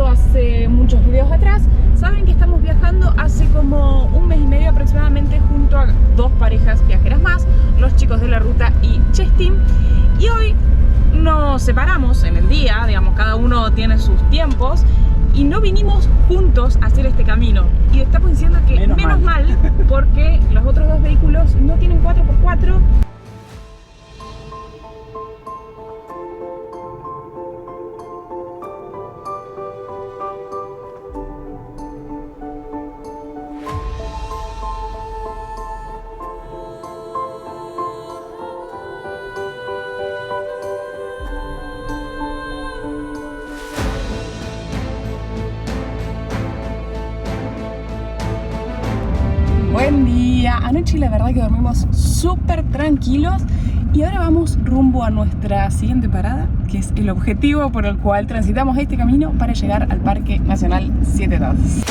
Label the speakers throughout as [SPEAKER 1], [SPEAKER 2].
[SPEAKER 1] visto hace muchos videos atrás, saben que estamos viajando hace como un mes y medio aproximadamente junto a dos parejas viajeras más, los chicos de la ruta y Chestin. Y hoy nos separamos en el día, digamos, cada uno tiene sus tiempos y no vinimos juntos a hacer este camino. Y estamos diciendo que menos mal porque los otros dos vehículos no tienen 4x4. Buen día, anoche la verdad que dormimos súper tranquilos y ahora vamos rumbo a nuestra siguiente parada, que es el objetivo por el cual transitamos este camino para llegar al Parque Nacional Siete Tazas.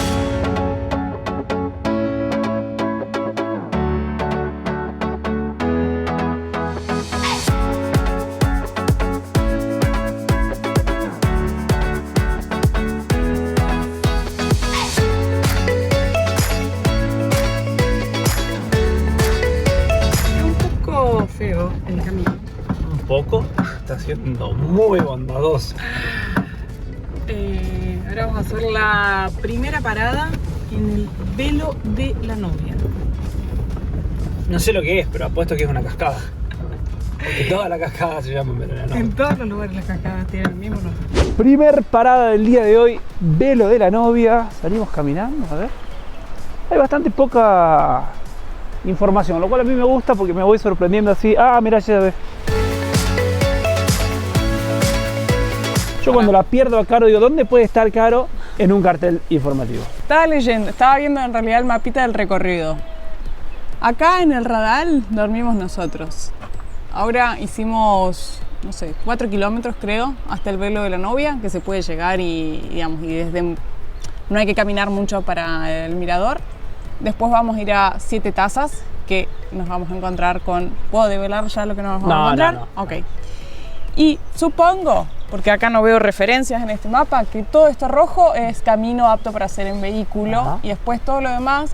[SPEAKER 1] Feo el camino.
[SPEAKER 2] Un poco, está siendo muy bondadoso.
[SPEAKER 1] Ahora vamos a hacer la primera parada en el Velo de la Novia.
[SPEAKER 2] No sé lo que es, pero apuesto que es una cascada. Porque toda la cascada se llama Velo de la Novia.
[SPEAKER 1] En todos los lugares las cascadas tienen el mismo nombre.
[SPEAKER 2] Primer parada del día de hoy, Velo de la Novia. Salimos caminando, a ver. Hay bastante poca información, lo cual a mí me gusta porque me voy sorprendiendo así. Ah, mira, ya ves. Yo cuando la pierdo a Caro digo, ¿dónde puede estar Caro? En un cartel informativo.
[SPEAKER 1] Estaba leyendo, estaba viendo en realidad el mapita del recorrido. Acá en el Radal dormimos nosotros. Ahora hicimos, no sé, 4 kilómetros creo, hasta el Velo de la Novia, que se puede llegar y, digamos, y desde no hay que caminar mucho para el mirador. Después vamos a ir a Siete Tazas, que nos vamos a encontrar con... ¿Puedo develar ya lo que nos vamos a encontrar?
[SPEAKER 2] No.
[SPEAKER 1] Ok. Y supongo, porque acá no veo referencias en este mapa, que todo esto rojo es camino apto para hacer en vehículo. Ajá. Y después todo lo demás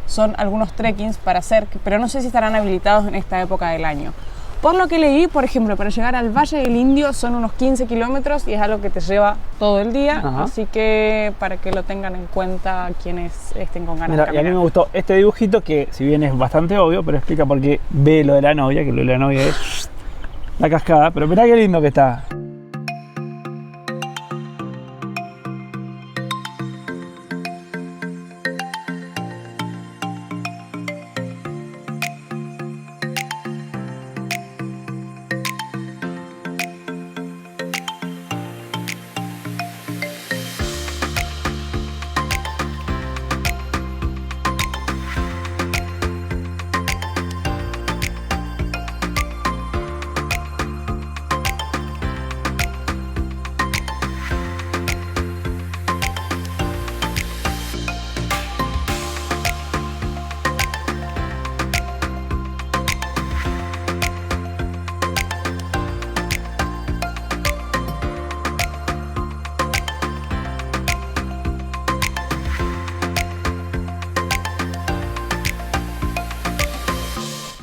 [SPEAKER 1] son algunos trekkings para hacer, pero no sé si estarán habilitados en esta época del año. Por lo que leí, por ejemplo, para llegar al Valle del Indio son unos 15 kilómetros y es algo que te lleva todo el día. Ajá. Así que para que lo tengan en cuenta quienes estén con ganas de caminar.
[SPEAKER 2] Y a mí me gustó este dibujito que, si bien es bastante obvio, pero explica por qué Velo de la Novia, que lo de la novia es la cascada. Pero mirá qué lindo que está.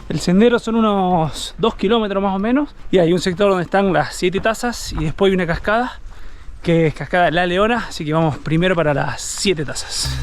[SPEAKER 2] El sendero son unos 2 kilómetros más o menos y hay un sector donde están las 7 tazas y después hay una cascada que es cascada La Leona, así que vamos primero para las 7 tazas.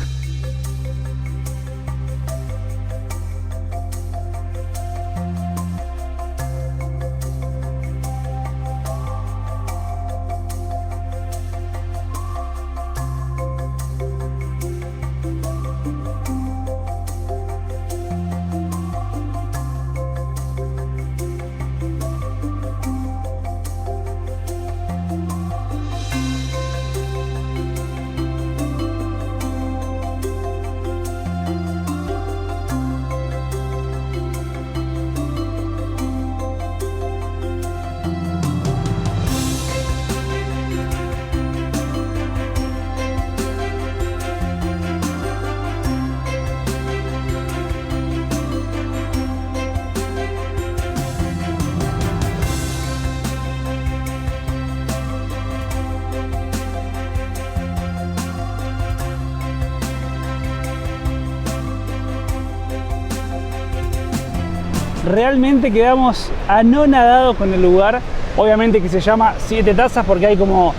[SPEAKER 2] realmente quedamos anonadados con el lugar. Obviamente que se llama 7 tazas porque hay como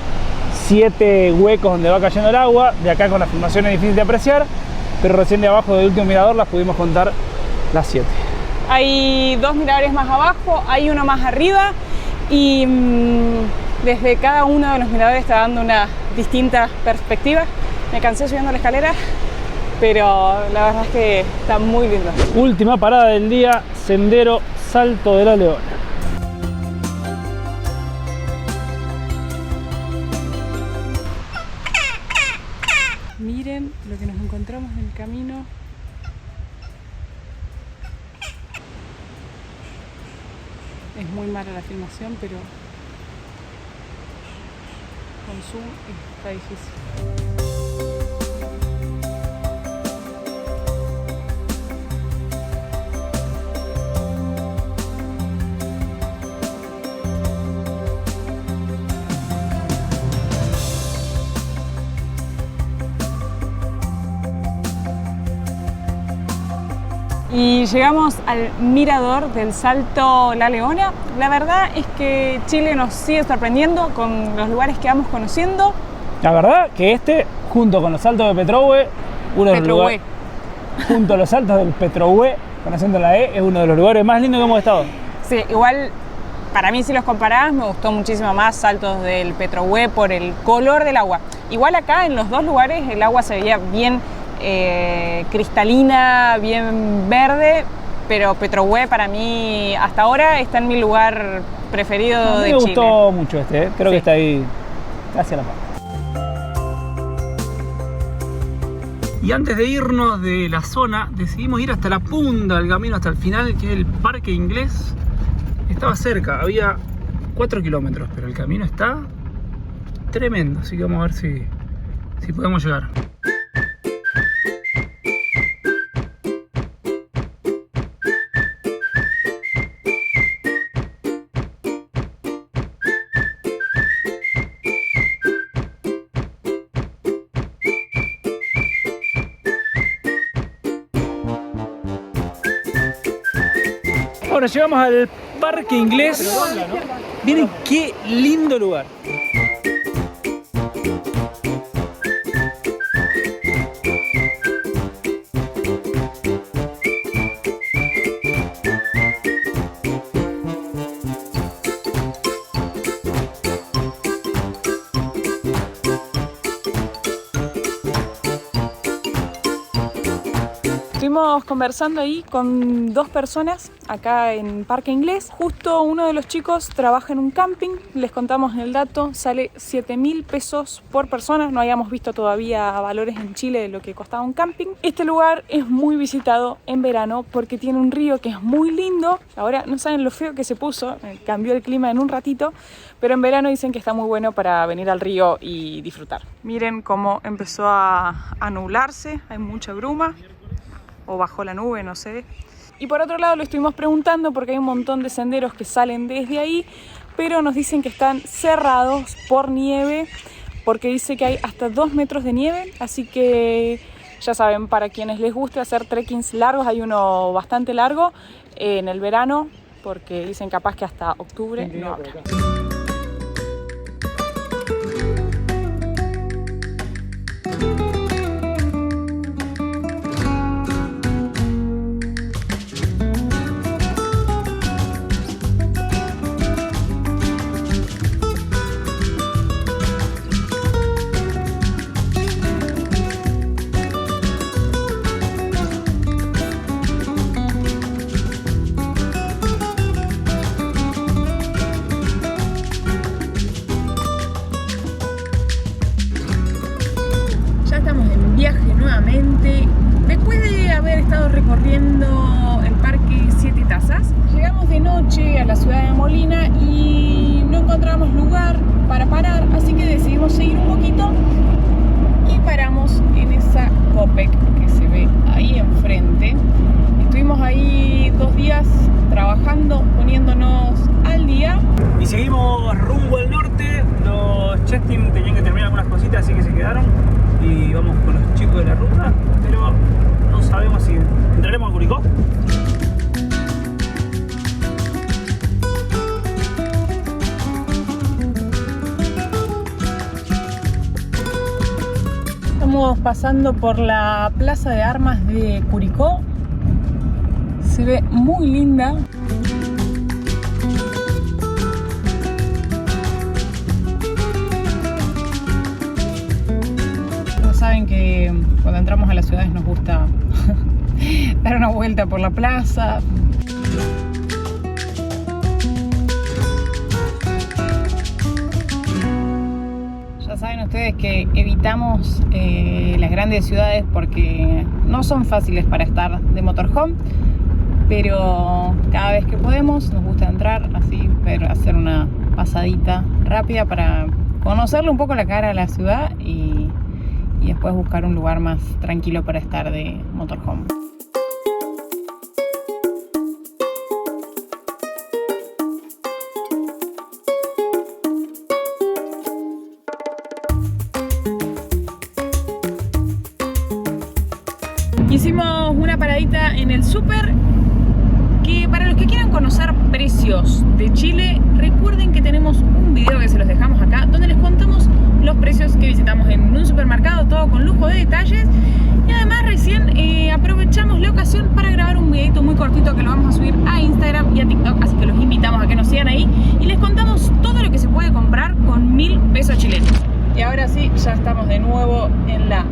[SPEAKER 2] 7 huecos donde va cayendo el agua. De acá con la filmación es difícil de apreciar, pero recién de abajo del último mirador las pudimos contar las 7.
[SPEAKER 1] Hay 2 miradores más abajo, hay uno más arriba y desde cada uno de los miradores está dando una distinta perspectiva. Me cansé subiendo la escalera, pero la verdad es que está muy lindo.
[SPEAKER 2] Última parada del día, sendero Salto de la Leona.
[SPEAKER 1] Miren lo que nos encontramos en el camino. Es muy mala la filmación, pero con zoom está difícil. Y llegamos al mirador del Salto La Leona. La verdad es que Chile nos sigue sorprendiendo con los lugares que vamos conociendo.
[SPEAKER 2] La verdad que este, junto con los saltos de Petrohue, uno de los lugares, junto a los saltos del Petrohue, conociendo la E, es uno de los lugares más lindos que hemos estado.
[SPEAKER 1] Sí, igual para mí si los comparás me gustó muchísimo más Saltos del Petrohue por el color del agua. Igual acá en los dos lugares el agua se veía bien cristalina, bien verde, pero Petrohue para mí hasta ahora está en mi lugar preferido de Chile.
[SPEAKER 2] Me gustó mucho este, creo que está ahí casi a la par. Y antes de irnos de la zona, decidimos ir hasta la punta del camino, hasta el final, que es el Parque Inglés. Estaba cerca, había 4 kilómetros, pero el camino está tremendo, así que vamos a ver si podemos llegar. Bueno, llegamos al Parque Inglés. Miren qué lindo lugar.
[SPEAKER 1] Estuvimos conversando ahí con 2 personas acá en Parque Inglés. Justo uno de los chicos trabaja en un camping, les contamos el dato, sale 7.000 pesos por persona. No habíamos visto todavía valores en Chile de lo que costaba un camping. Este lugar es muy visitado en verano porque tiene un río que es muy lindo. Ahora no saben lo feo que se puso, cambió el clima en un ratito, pero en verano dicen que está muy bueno para venir al río y disfrutar. Miren cómo empezó a nublarse, hay mucha bruma. O bajo la nube, no sé. Y por otro lado lo estuvimos preguntando porque hay un montón de senderos que salen desde ahí, pero nos dicen que están cerrados por nieve, porque dice que hay hasta 2 metros de nieve, así que ya saben, para quienes les guste hacer trekkings largos, hay uno bastante largo en el verano, porque dicen capaz que hasta octubre no habrá. Después de haber estado recorriendo el Parque 7 Tazas, llegamos de noche a la ciudad de Molina y no encontramos lugar para parar, así que decidimos seguir un poquito y paramos en esa Copec que se ve ahí enfrente. Estuvimos ahí 2 días trabajando, poniéndonos al día.
[SPEAKER 2] Y seguimos rumbo al norte. Los Chestin tenían que terminar algunas cositas, así que se quedaron. Y vamos con los chicos de la ruta, pero no sabemos si entraremos a Curicó.
[SPEAKER 1] Estamos pasando por la Plaza de Armas de Curicó. Se ve muy linda. Saben que cuando entramos a las ciudades nos gusta dar una vuelta por la plaza. Ya saben ustedes que evitamos las grandes ciudades porque no son fáciles para estar de motorhome, pero cada vez que podemos nos gusta entrar así, hacer una pasadita rápida para conocerle un poco la cara a la ciudad y después buscar un lugar más tranquilo para estar de motorhome. Hicimos una paradita en el súper, que para los que quieran conocer precios de Chile, recuerden que tenemos un video que se los dejamos acá, donde les contamos los precios que visitamos en un supermercado, todo con lujo de detalles. Y además recién aprovechamos la ocasión para grabar un videito muy cortito que lo vamos a subir a Instagram y a TikTok, así que los invitamos a que nos sigan ahí y les contamos todo lo que se puede comprar con 1000 pesos chilenos. Y ahora sí, ya estamos de nuevo en la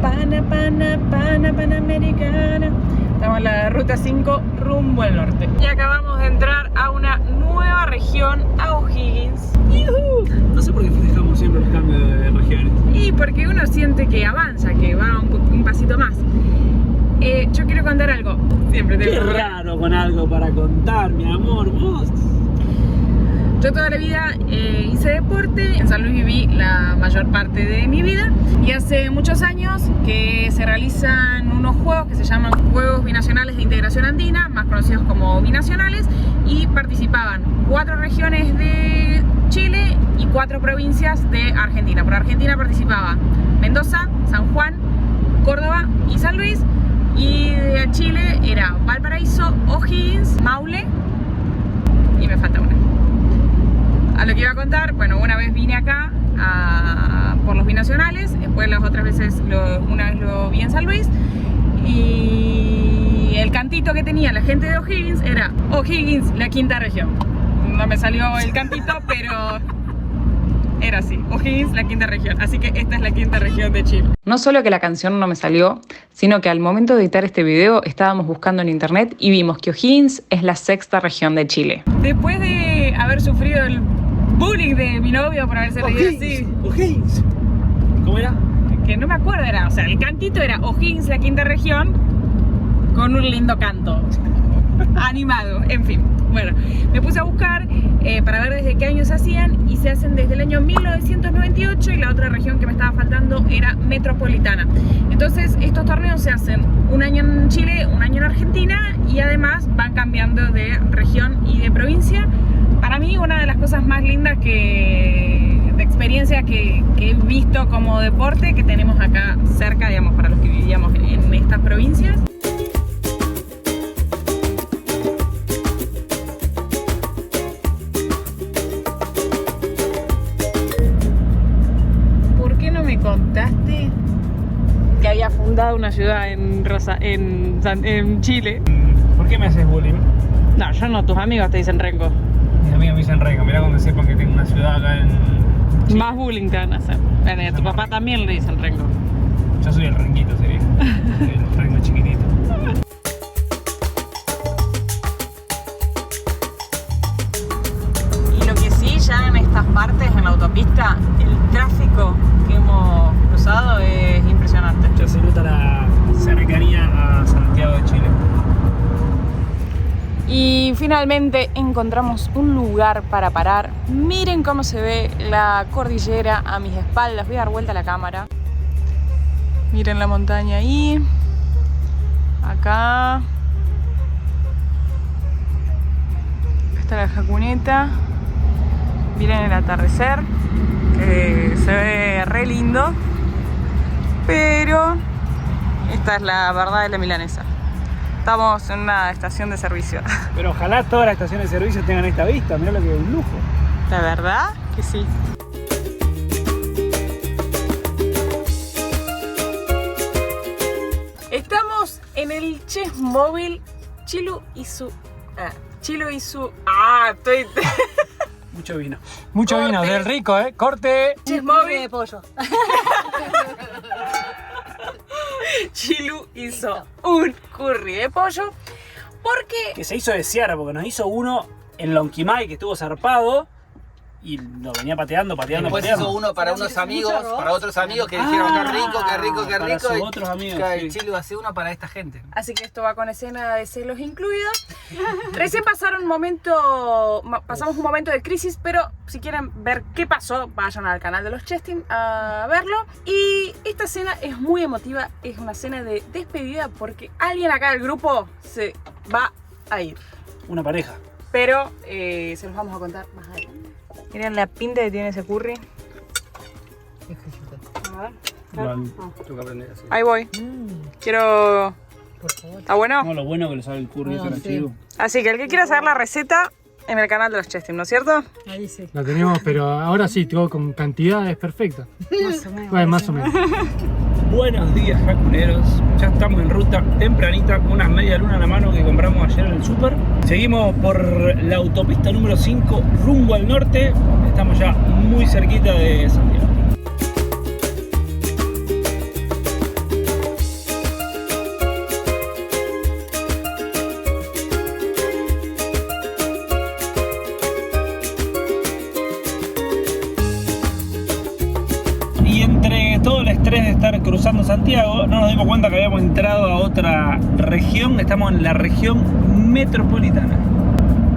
[SPEAKER 1] Panamericana. Estamos en la ruta 5 rumbo al norte. Y acabamos de entrar a una nueva región, a O'Higgins. ¡Yuhu!
[SPEAKER 2] No sé por qué festejamos siempre los cambios de regiones.
[SPEAKER 1] Y porque uno siente que avanza, que va un pasito más. Yo quiero contar algo. Siempre tengo.
[SPEAKER 2] Qué raro con algo para contar, mi amor, vos.
[SPEAKER 1] Yo toda la vida hice deporte, en San Luis viví la mayor parte de mi vida y hace muchos años que se realizan unos juegos que se llaman Juegos Binacionales de Integración Andina, más conocidos como binacionales, y participaban 4 regiones de Chile y 4 provincias de Argentina. Por Argentina participaba Mendoza, San Juan, Córdoba y San Luis, y de Chile era Valparaíso, O'Higgins, Maule y me falta una. A lo que iba a contar, bueno, una vez vine acá por los binacionales, después las otras veces, una vez lo vi en San Luis, y el cantito que tenía la gente de O'Higgins era O'Higgins, la quinta región. No me salió el cantito, pero era así, O'Higgins, la quinta región. Así que esta es la quinta región de Chile. No solo que la canción no me salió, sino que al momento de editar este video estábamos buscando en internet y vimos que O'Higgins es la 6ª región de Chile. Después de haber sufrido el bullying de mi novio por haberse reído así.
[SPEAKER 2] O'Higgins. ¿Cómo era?
[SPEAKER 1] Que no me acuerdo, o sea, el cantito era O'Higgins, la quinta región, con un lindo canto animado, en fin. Bueno, me puse a buscar para ver desde qué año se hacían, y se hacen desde el año 1998, y la otra región que me estaba faltando era metropolitana. Entonces estos torneos se hacen un año en Chile, un año en Argentina, y además van cambiando de región y de provincia. Para mí una de las cosas más lindas de experiencia que he visto como deporte que tenemos acá cerca, digamos, para los que vivíamos en estas provincias. ¿Por qué no me contaste que había fundado una ciudad en Chile?
[SPEAKER 2] ¿Por qué me haces bullying?
[SPEAKER 1] No, yo no, tus amigos te dicen Rengo.
[SPEAKER 2] Mis amigos me dicen Rengo, mirá cuando sepan que tengo una ciudad acá en Chile.
[SPEAKER 1] Más bullying te van a hacer. Bueno, y a tu papá también le dicen Rengo.
[SPEAKER 2] Yo soy el renguito, sería. El rengo chiquitito.
[SPEAKER 1] Y lo que sí, ya en estas partes, en la autopista, el tráfico que hemos cruzado es impresionante.
[SPEAKER 2] Ya se nota la cercanía a Santiago de Chile.
[SPEAKER 1] Y finalmente encontramos un lugar para parar. Miren cómo se ve la cordillera a mis espaldas. Voy a dar vuelta a la cámara. Miren la montaña ahí. Acá. Está la Jacuneta. Miren el atardecer, que se ve re lindo. Pero esta es la verdad de la milanesa. Estamos en una estación de servicio.
[SPEAKER 2] Pero ojalá todas las estaciones de servicio tengan esta vista. Mirá lo que es un lujo.
[SPEAKER 1] La verdad que sí. el chess móvil Chilu y su...
[SPEAKER 2] Mucho vino.
[SPEAKER 3] Mucho
[SPEAKER 1] Corte.
[SPEAKER 3] vino, del rico, corte.
[SPEAKER 1] Chess
[SPEAKER 4] Un
[SPEAKER 1] móvil
[SPEAKER 4] de pollo.
[SPEAKER 1] Chilu hizo un curry de pollo porque
[SPEAKER 2] Que se hizo desear porque nos hizo uno en Lonquimay que estuvo zarpado y lo venía pateando.
[SPEAKER 5] Después hizo uno para unos amigos, para otros amigos que dijeron qué rico, qué rico, qué
[SPEAKER 2] para
[SPEAKER 5] rico.
[SPEAKER 2] sus otros amigos,
[SPEAKER 5] Claro,
[SPEAKER 2] sí.
[SPEAKER 5] y Chilu hace uno para esta gente.
[SPEAKER 1] así que esto va con escena de celos incluida. Recién pasamos un momento de crisis, pero si quieren ver qué pasó, vayan al canal de los Chestin a verlo. Y esta escena es muy emotiva, es una escena de despedida porque alguien acá del grupo se va a ir.
[SPEAKER 2] Una pareja.
[SPEAKER 1] Pero se los vamos a contar más adelante. Miren la pinta que tiene ese curry. A ver.
[SPEAKER 5] Tengo que aprender así.
[SPEAKER 1] Ahí voy. Quiero...
[SPEAKER 4] Por favor.
[SPEAKER 1] ¿Está bueno?
[SPEAKER 2] No, lo bueno que le sale el curry
[SPEAKER 4] No,
[SPEAKER 2] ese
[SPEAKER 4] sí.
[SPEAKER 2] archivo.
[SPEAKER 1] Así que el que quiera saber la receta en el canal de los Chestin, ¿no es cierto?
[SPEAKER 4] Ahí sí.
[SPEAKER 3] La tenemos, pero ahora sí, todo con cantidades perfectas.
[SPEAKER 4] Más o menos.
[SPEAKER 3] Bueno, más o menos.
[SPEAKER 2] Buenos días, jacuneros. Ya estamos en ruta tempranita con unas media luna en la mano que compramos ayer en el súper. Seguimos por la autopista número 5 rumbo al norte. Estamos ya muy cerquita de Santiago. Y entre todo el estrés de estar cruzando Santiago, no nos dimos cuenta que habíamos entrado a otra región. Estamos en la región metropolitana.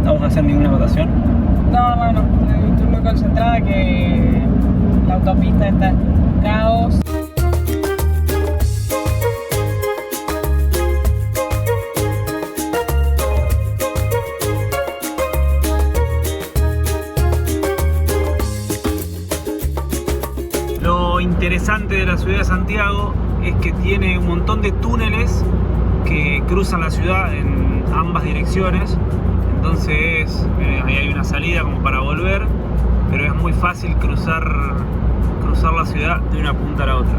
[SPEAKER 2] No vamos a hacer ninguna votación.
[SPEAKER 1] No. Estoy muy concentrada que la autopista está en un caos.
[SPEAKER 2] Lo interesante de la ciudad de Santiago es que tiene un montón de túneles que cruzan la ciudad en ambas direcciones. Entonces ahí hay una salida como para volver, pero es muy fácil cruzar la ciudad de una punta a la otra.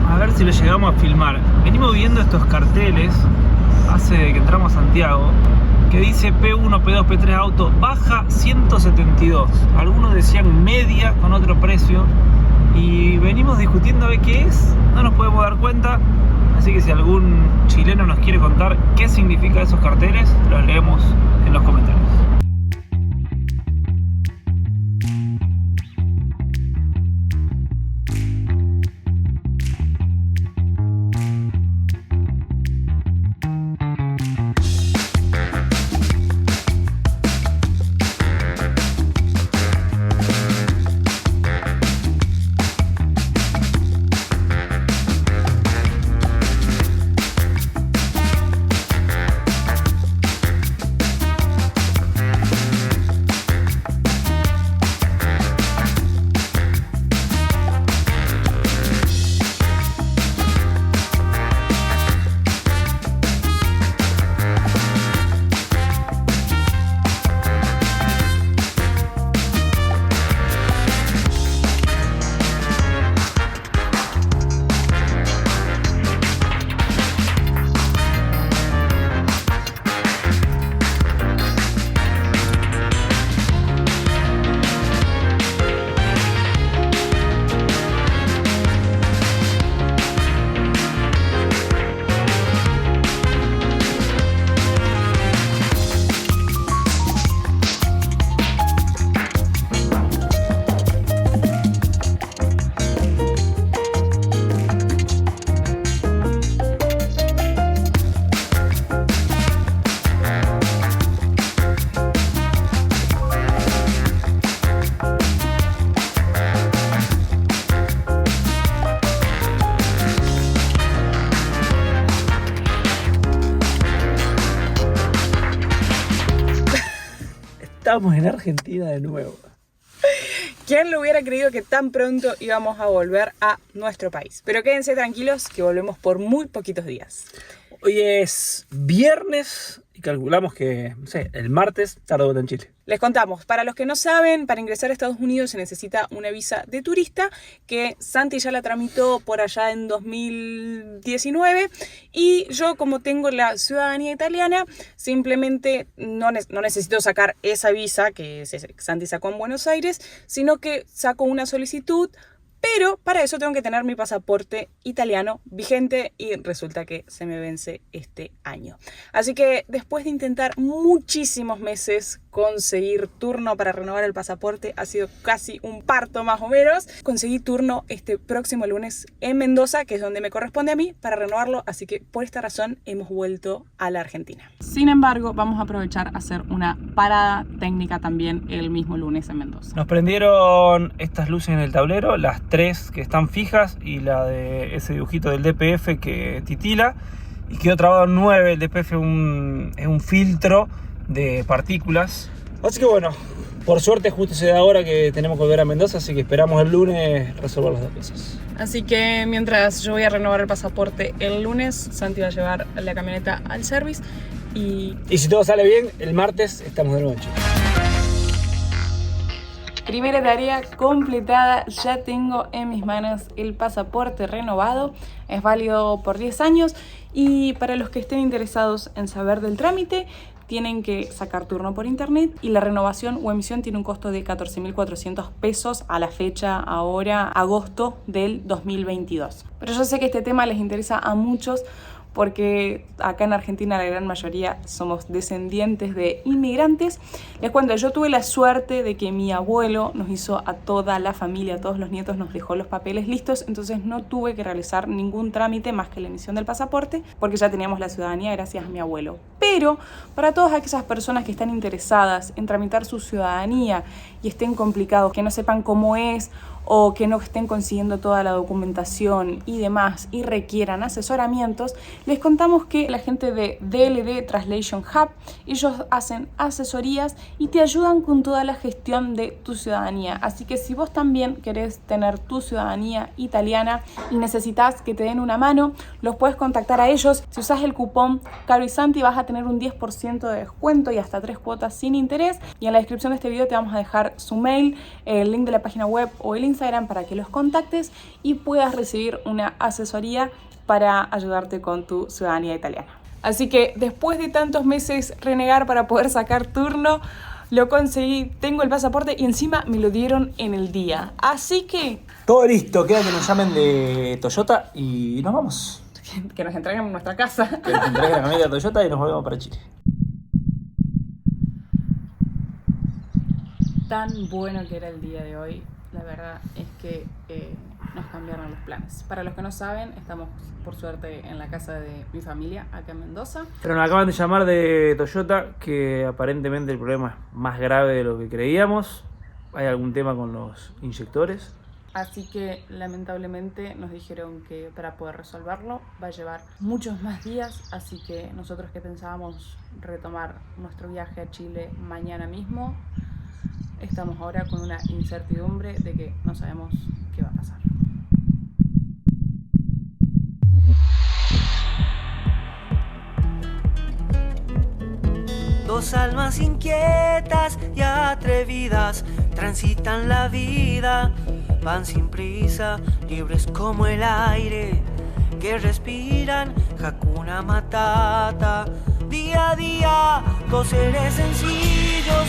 [SPEAKER 2] A ver si lo llegamos a filmar. Venimos viendo estos carteles hace que entramos a Santiago que dice P1, P2, P3 auto, baja 172. Algunos decían media con otro precio y venimos discutiendo a ver qué es, no nos podemos dar cuenta. Así que si algún chileno nos quiere contar qué significa esos carteles, los leemos en los comentarios. Estamos en Argentina de nuevo.
[SPEAKER 1] ¿Quién lo hubiera creído que tan pronto íbamos a volver a nuestro país? Pero quédense tranquilos que volvemos por muy poquitos días.
[SPEAKER 2] Hoy es viernes y calculamos que, no sé, el martes estará de vuelta en Chile.
[SPEAKER 1] Les contamos, para los que no saben, para ingresar a Estados Unidos se necesita una visa de turista que Santi ya la tramitó por allá en 2019 y yo, como tengo la ciudadanía italiana, simplemente no necesito sacar esa visa que Santi sacó en Buenos Aires, sino que saco una solicitud. Pero para eso tengo que tener mi pasaporte italiano vigente y resulta que se me vence este año. Así que después de intentar muchísimos meses conseguir turno para renovar el pasaporte, ha sido casi un parto más o menos, conseguí turno este próximo lunes en Mendoza, que es donde me corresponde a mí, para renovarlo. Así que por esta razón hemos vuelto a la Argentina. Sin embargo, vamos a aprovechar a hacer una parada técnica también el mismo lunes en Mendoza.
[SPEAKER 2] Nos prendieron estas luces en el tablero, las 3 que están fijas y la de ese dibujito del DPF que titila, y quedó trabado en 9. El DPF es un filtro de partículas. Así que bueno, por suerte justo se da ahora que tenemos que volver a Mendoza, así que esperamos el lunes resolver las dos cosas.
[SPEAKER 1] Así que mientras yo voy a renovar el pasaporte el lunes, Santi va a llevar la camioneta al service y
[SPEAKER 2] si todo sale bien, el martes estamos de nuevo en Chile.
[SPEAKER 1] Primera tarea completada, ya tengo en mis manos el pasaporte renovado, es válido por 10 años y para los que estén interesados en saber del trámite, tienen que sacar turno por internet y la renovación o emisión tiene un costo de 14.400 pesos a la fecha ahora, agosto del 2022. Pero yo sé que este tema les interesa a muchos porque acá en Argentina la gran mayoría somos descendientes de inmigrantes. Les cuento, yo tuve la suerte de que mi abuelo nos hizo a toda la familia, a todos los nietos, nos dejó los papeles listos, entonces no tuve que realizar ningún trámite más que la emisión del pasaporte, porque ya teníamos la ciudadanía gracias a mi abuelo. Pero para todas aquellas personas que están interesadas en tramitar su ciudadanía y estén complicados, que no sepan cómo es, o que no estén consiguiendo toda la documentación y demás y requieran asesoramientos, les contamos que la gente de DLD Translation Hub, ellos hacen asesorías y te ayudan con toda la gestión de tu ciudadanía. Así que si vos también querés tener tu ciudadanía italiana y necesitas que te den una mano, los puedes contactar a ellos. Si usás el cupón Caro y Santi vas a tener un 10% de descuento y hasta 3 cuotas sin interés. Y en la descripción de este video te vamos a dejar su mail, el link de la página web o el Instagram para que los contactes y puedas recibir una asesoría para ayudarte con tu ciudadanía italiana. Así que después de tantos meses renegar para poder sacar turno, lo conseguí, tengo el pasaporte y encima me lo dieron en el día. Así que
[SPEAKER 2] todo listo, queda que nos llamen de Toyota y nos vamos.
[SPEAKER 1] Que nos entreguen en nuestra casa.
[SPEAKER 2] Que nos entreguen la camioneta de Toyota y nos volvemos para Chile.
[SPEAKER 1] Tan bueno que era el día de hoy. La verdad es que nos cambiaron los planes. Para los que no saben, estamos por suerte en la casa de mi familia, acá en Mendoza.
[SPEAKER 2] Pero nos acaban de llamar de Toyota que aparentemente el problema es más grave de lo que creíamos. Hay algún tema con los inyectores.
[SPEAKER 1] Así que lamentablemente nos dijeron que para poder resolverlo va a llevar muchos más días. Así que nosotros que pensábamos retomar nuestro viaje a Chile mañana mismo, estamos ahora con una incertidumbre de que no sabemos qué va a pasar.
[SPEAKER 4] Dos almas inquietas y atrevidas transitan la vida, van sin prisa, libres como el aire que respiran, Hakuna Matata. Día a día, dos seres sencillos.